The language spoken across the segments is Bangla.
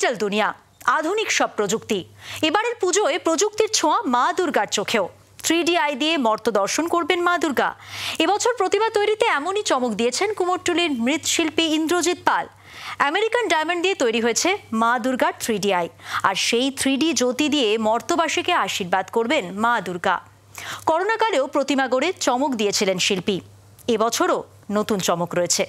ডিজিটাল দুনিয়া, আধুনিক সব প্রযুক্তি। এবারের পুজোয় প্রযুক্তির ছোঁয়া মা দুর্গার চোখেও। 3D আই দিয়ে মর্ত দর্শন করবেন মা দুর্গা। এবছর প্রতিমা তৈরিতে এমনই চমক দিয়েছেন কুমোরটুলির মৃৎশিল্পী ইন্দ্রজিৎ পাল। আমেরিকান ডায়মন্ড দিয়ে তৈরি হয়েছে মা দুর্গার 3D আই, আর সেই 3D জ্যোতি দিয়ে মর্তবাসীকে আশীর্বাদ করবেন মা দুর্গা। করোনাকালেও প্রতিমা গড়ে চমক দিয়েছিলেন শিল্পী। এবছরও নতুন চমক রয়েছে।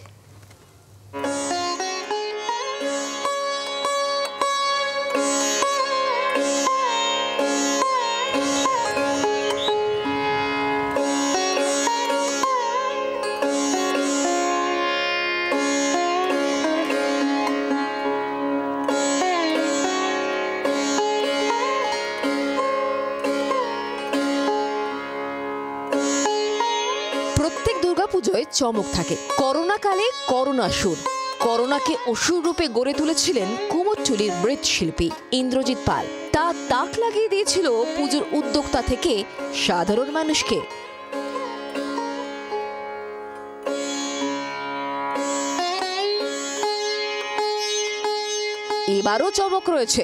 প্রত্যেক দুর্গাপুজোয় চমক থাকে। করোনাকালে করোনাসুর, করোনাকে অসুর রূপে গড়ে তুলেছিলেন কুমোরটুলির মৃৎশিল্পী ইন্দ্রজিৎ পাল। তা তাক লাগিয়ে দিয়েছিল পুজোর উদ্যোক্তা থেকে সাধারণ মানুষকে। এবারও চমক রয়েছে।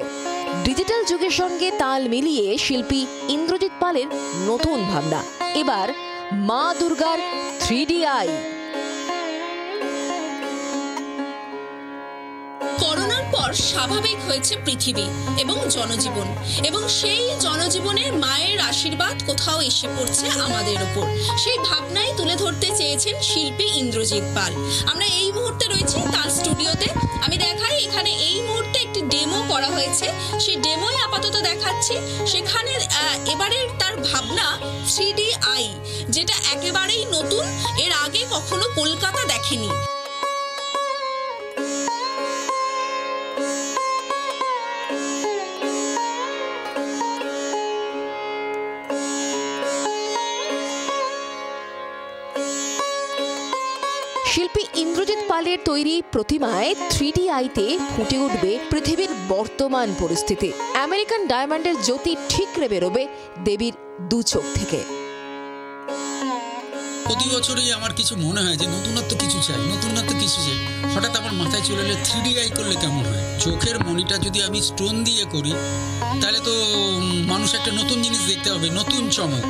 ডিজিটাল যুগের সঙ্গে তাল মিলিয়ে শিল্পী ইন্দ্রজিৎ পালের নতুন ভাবনা। এবার মা দুর্গার 3D আই। করোনার পর স্বাভাবিক হয়েছে পৃথিবী এবং জনজীবন, এবং সেই জনজীবনের মায়ের আশীর্বাদ কোথাও এসে পড়ছে আমাদের উপর। সেই ভাবনাই তুলে ধরতে চেয়েছেন শিল্পী ইন্দ্রজিৎ পাল। আমরা এই মুহূর্তে রয়েছি তার স্টুডিওতে। আমি দেখাই, এখানে এই মুহূর্তে একটি ডেমো করা হয়েছে, সেই ডেমোই আপাতত দেখাচ্ছি। সেখানে এবারের তার ভাবনা 3D আই, যেটা একেবারেই নতুন, এর আগে কখনো কলকাতা দেখেনি। শিল্পী ইন্দ্রজিৎ পালের তৈরি প্রতিমায় 3D আইতে ফুটে উঠবে পৃথিবীর বর্তমান পরিস্থিতি। আমেরিকান ডায়মন্ডের জ্যোতি ঠিকরে বেরোবে দেবীর দু চোখ থেকে। প্রতি বছরই আমার কিছু মনে হয় যে নতুনত্ব কিছু চাই। হঠাৎ আমার মাথায় চলে এলো 3D আই করলে কেমন হয়। চোখের মনিটা যদি আমি স্টোন দিয়ে করি, তাহলে তো মানুষ একটা নতুন জিনিস দেখতে হবে, নতুন চমক।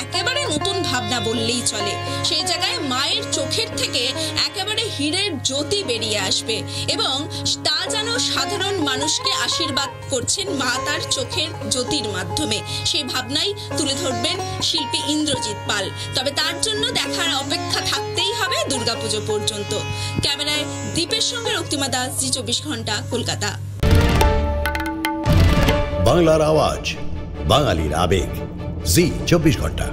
একেবারে নতুন ভাবনা বললেই চলে। সেই জায়গায় মায়ের চোখের থেকে একেবারে হীরের জ্যোতি বেরিয়ে আসবে, এবং তা যেন সাধারণ মানুষকে আশীর্বাদ করছেন মা তার চোখের জ্যোতির মাধ্যমে। সেই ভাবনাই তুলে ধরবেন শিল্পী ইন্দ্রজিৎ পাল। তবে তার জন্য দেখার অপেক্ষা থাকতেই হবে দুর্গাপুজো পর্যন্ত। ক্যামেরায় দীপের সঙ্গে রক্তিমা দাস, জি 24 ঘন্টা, কলকাতা। বাংলার আওয়াজ, বাঙালির আবেগ, জি 24 ঘন্টা।